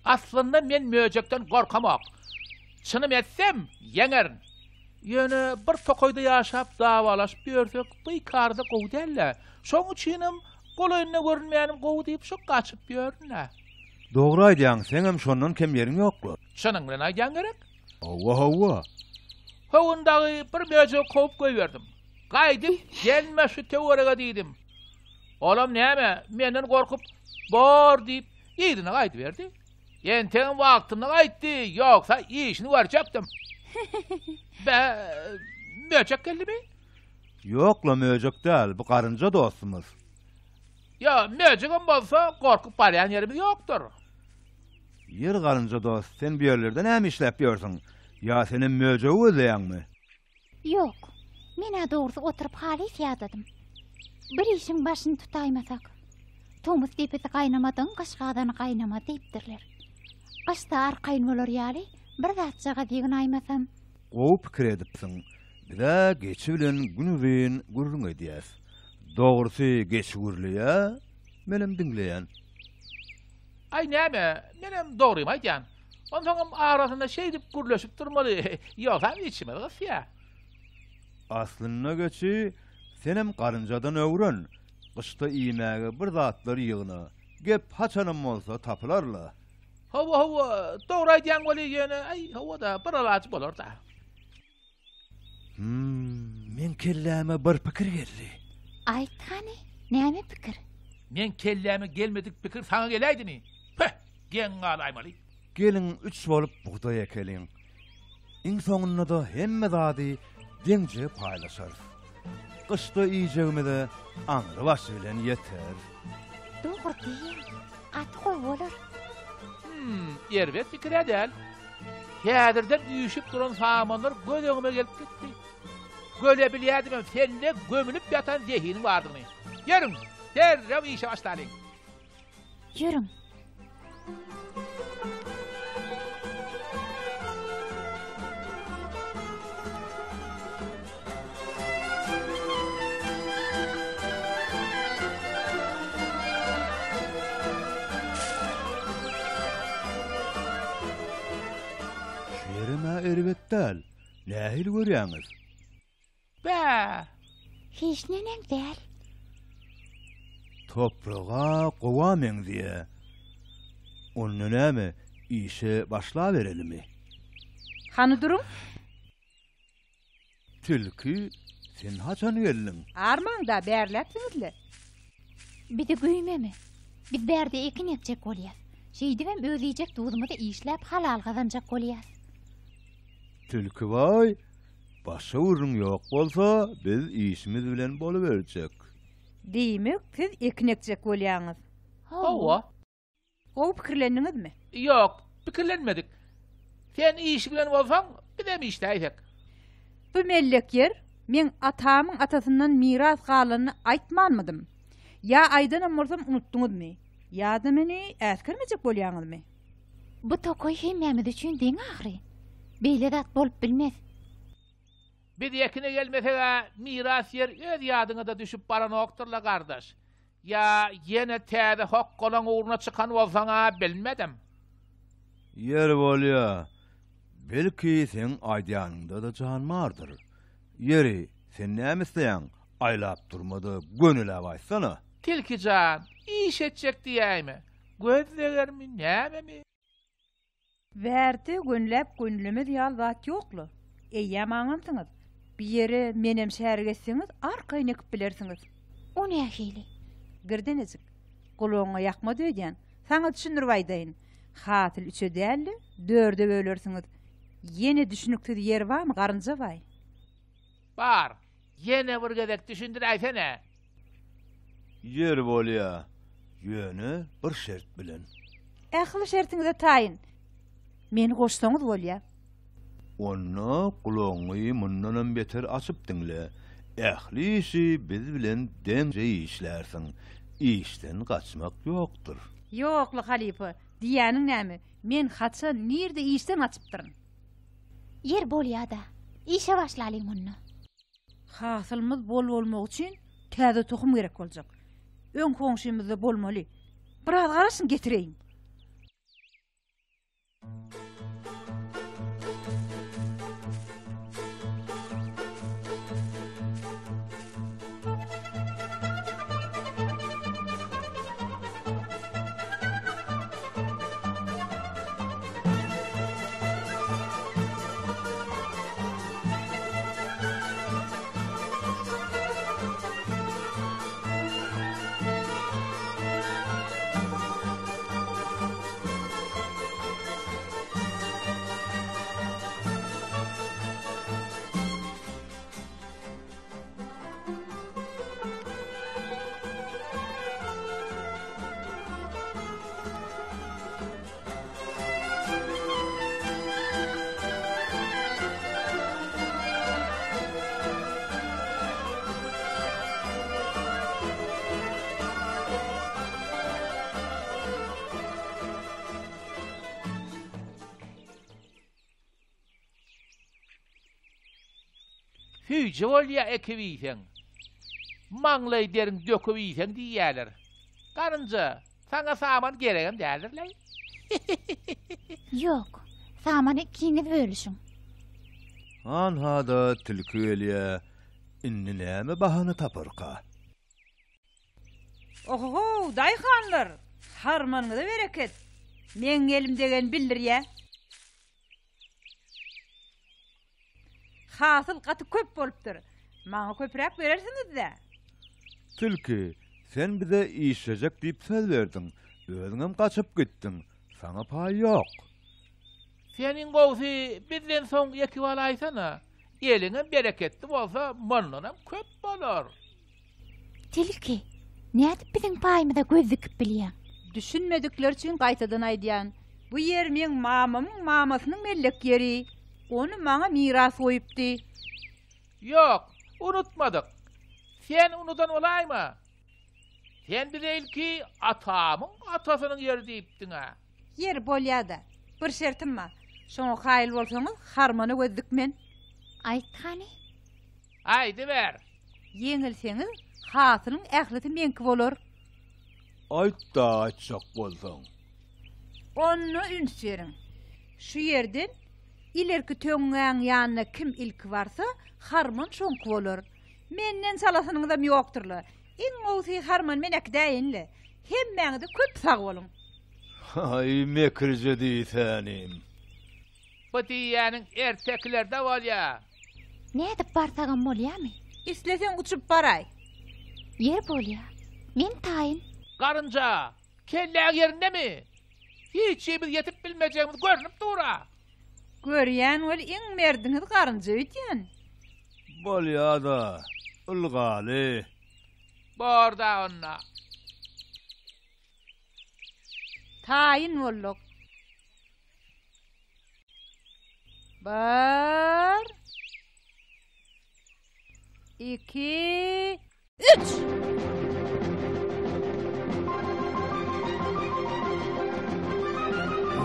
Aslında men möjekden korkamak. Çınım etsem yeňerin. Ýöne bir tokoyda ýaşap dawalaşyp ýörsek bıykarda gowy dälle. Şoň üçinem golaýyna görünmeýänim gowy diýip şok gaçyp ýörnä. Dogry aýdýaň, seňem şondan kem ýeriň ýoklu. Şonuň bilen aýdýan gerek. Hawa. Howundagy bir möjek koyup goýberdim. Gaýdyp gelme şu tewerege diýdim. Olam näme? Menden gorkup bor diýip ýerine gaýdyp berdi. Ýenteň wagtymda gaýtdy, ýoksa işini görjekdim. Möjek geldimi? Ýokla möjek däl, bu garynja dostumuz. Ya möjegim bolsa gorkup barýan ýerimiz ýokdur. Yer garynja dost, sen bu ýerlerde näme işläp ýörsiň? Ya senin möjegi özleýäňmi? Yok, mena doğrusu oturup hali ýadydım. Bir işin başını tutaýmasak. Tomuz tepesi gaýnamadyn, gaşgadan gaýnama diýipdirler. Gaşda arkaýyn bolar ýaly, bir zatçaga diýen aýmasam. Gowy pikir edipsiň. Bile geçi bilen günüň gurrun edýäs. Dogrusy geçi gurulýa, menem diňleýän. Ay näme? Menem dogrymy aýdýan. Ondan arasynda şey diýip gurlaşyp durmaly. Ýoksa içime gysýa. Aslyna geçi, senem garynjadan öwren. Gışta iýmäge bir zatlar ýygyna. Gep haçanam bolsa tapylarla. Hawa, dogry aýdýan boli ýöne, ay hawa da bir alaç bolar da. Men kelläme bir pikir geldi. Aýtgany, näme pikir? Men kelläme gelmedik pikir saňa geleýdimi? Heh, gen galaýmaly. Gelin 3 bolup buğday ekeliň. Iň soňunda da hemme zady deňje paýlaşar. Gışda iýjegime aňry başy bilen ýeter. Dogry diýen, atgoý bolar. Ýerbet pikir edel. Häzirden üýşüp duran samanlar gözeňime gelip gitdi. Göle bilýärdim, sende gömülüp ýatan zehini bardymy? Ýerim, derrew işe başladyň. Ýürüm. Erbetdäl, nähil görýäňiz? Hiç nenem däl. Toprağa gowa meňdiýe. Onu näme, işe başla berelimi? Hany durun? Tilki, sen haçan geldiň? Armaňda bärläpsiňizle. Bir de güýmemi? Biz bärde ekin ekjek bolýar. Şeýdibem özleyjek dugdymyda işläp halal gazanjak bolýar. Tilki vay, başa urun ýok bolsa, biz işimiz bilen boluberjek. Diýmek, siz ekin ekjek bolýaňyz. Hawa. Gowy pikirlendiňizmi? Ýok, pikirlenmedik. Sen iş bilen bolsaň, bizem işläýsek. Bu mellek yer, men atamyň atasyndan miras galyny aýtmanmydym. Ya aýdanam bolsam unutduňuzmy? Ya da meni äskermejek bolýaňyzmy? Bu tokoy hemmemiz üçin deň ahry. Beýle zat bolup bilmez. Bir ekine gelmesege miras yer öz ýadyňa da düşüp baran okturla gardaş. Ya yine täze hok golan uğruna çıkan bolsaňa bilmedim. Yer bolýa. Belki sen aýdýanyňda da jan bardyr. Yeri, sen näme isleýäň? Aýlap durmady, gönüle baýsana. Tilkijan, iş etjek diýäými? Gözlegermi, näme? Wärdi gönläp gönlümiz ýal zat ýoklu. Eýýäm aňamsyňyz. Bir ýere menem şäher geçseňiz, arkaýyny ekip bilersiňiz. O nähili? Girdenejik. Gulaňa ýakma döýdän. Saňa düşündirip aýdaýyn. Hatyl 3'e däli, 4'e bölersiňiz. Ýene düşünükli yer barmy, garynja baý? Bar. Ýene bir gezek düşündir aýsana. Yer bolýa. Ýöne bir şert bilen. Ähli şertiňize taýyn. Meni goşsaňyz bolýar. Onu gulaňy mundan beter açyp diňle. Ähli işi biz bilen deňje işlersiň. İşden kaçmak ýokdur. Ýokly halipa, diýäniň näme? Men haça nirde işden açypdyryn. Yer bolýada. İşe başlalyň munna. Hasylymyz bol bolmak üçin täze tohum gerek boljak. Ön komşumyzda bolmaly. Biraz garaşyn getireýin. Hüýje bolýa ekibiýsen. Maňlay derin dökebiýsen diýýärler. Garynja, saňa saman geregem däldirler. Ýok, saman ikini bölüşün. Han hada tilki elýä, inni näme bahany tapyrka. Oho, daýhanlar. Harmanyňyza bereket. Men gelim degen bildirýä. Hasyl gaty köp bolupdyr. Maňa köprek berersiňiz-de. Tilki, sen bize işleyecek diýip söz berdiň. Özüňem gaçyp gitdiň. Saňa paý ýok. Senin gowsy bizden soň ýeki balaýsana. Eliňe bereketli bolsa, mondanam köp bolar. Tilki, nädip biziň paýymyza göz dikip bilýär? Düşünmedikler için gaýtadan aýdýan. Bu yer men mamamyň mamasynyň mellek yeri. Onu maňa miras goýupdy. Yok, unutmadık. Sen unudan olayma. Sen bileyl ki atamın atasının yeri deyiptin ha. Yer bolýada. Bir şertim var. Şoňa haýyl bolsaňyz, harmany gözdükmen. Aýtgany? Haydi ver. Yeňilseňiz, hasylyň ähliti menki bolar. Aýtda açak bolsaň. Onu üns beriň. Şu yerden ilerki töňňäň ýanyna kim ilki barsa, harman şonky bolar. Menden salasynyňda ýokdurlar. Iň owsy harman menek däýinli. Hemmäňde köp sag bolun. Ay mekirje diýsenim. Bu diýäniň erteklerde bolýa. Nädip barsagam bolýarmy? Isleseň uçup baray. Yer bolýar. Men taýyn. Garynja, kelläg yerinde mi? Hiç bir yetip bilmejegimiz görünüp dura. Görýän ol iň merdiňiz garynja öýtýän. Bolýada, ılgaly. Borda onna. Taýyn bolduk. Bir, iki, üç.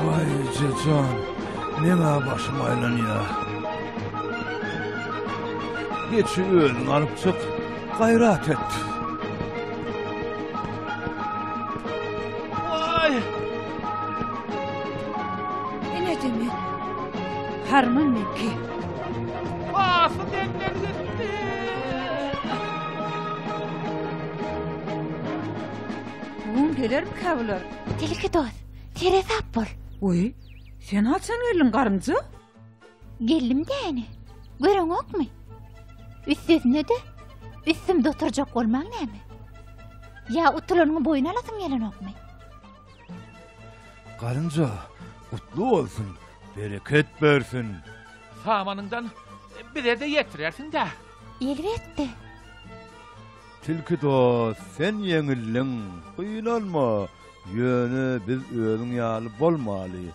Vay cecan, neme başım aylanýar. Geçi ölüň alyp çık, gayrat et. Vay! Ne demek? Harman menki. Asıl denler gitti. Bugün gelir mi kabular? Tilki dost, tere sap bol. Oy, sen haçan geldin garynja? Geldim däni. Göreň okmy? Üstüne de, üstümde oturjak bolmaň näme? Ya utulanyň boyuna alasyň gelen okmy? Garynja, utlu olsun, bereket bersin. Samanından bize de yetirersin de. Elbetde. Tilki dost, sen yeňildiň, gynanma. Ýöne biz özüň ýaly bolmaly.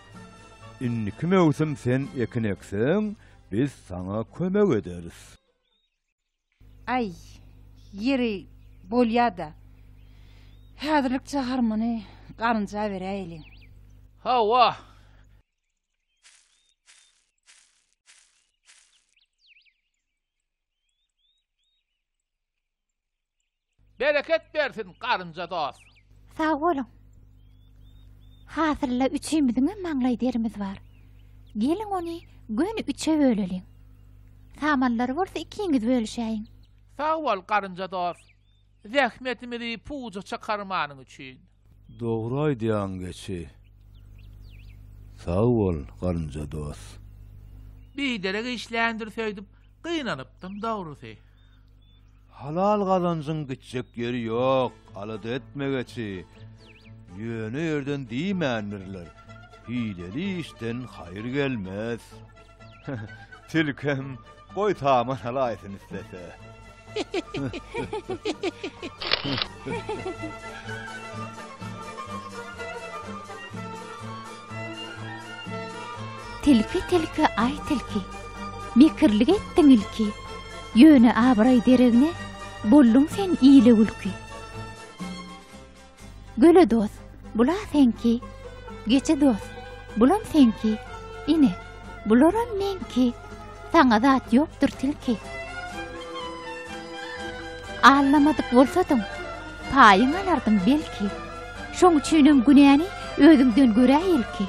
Inni kime öwsem sen ekinekseň, biz sana kömek ederiz. Ay, yeri bolýada. Häzirlikçe harmany garynja beräýli. Hawa. Bereket bersin karınca dost. Sağ olun. Hasırla üçümizin maňlaý derimiz bar. Gelin onu gönü üçe bölelim. Samanları bolsa ikiňiz bölüşäýin. Sağ ol karınca dost. Zähmetimizi puýa çakarmanyň üçin. Dogry aýdýan geçi. Sağ ol garynja dost. Bir derege işlendirseýdim, gynanypdym dogrusy. Halal gazancın gitjek yeri yok. Alada etme geçi. Yöne yerden diýmändirler. Hileli işten hayır gelmez. Tilkem koy taman halaýsyn istese. Tilki ay tilki. Mikirlik ettin ilki. Yöne abray deregine bollun sen iyile ülki. Göle dost, bula senki. Geçe dost, bulam senki. Ine, bularam menki. Sana zat yoktur tilki. Ağlamadık bolsadım, paýyň alardym belki. Şoň üçinem günäni özüňden görä ilki.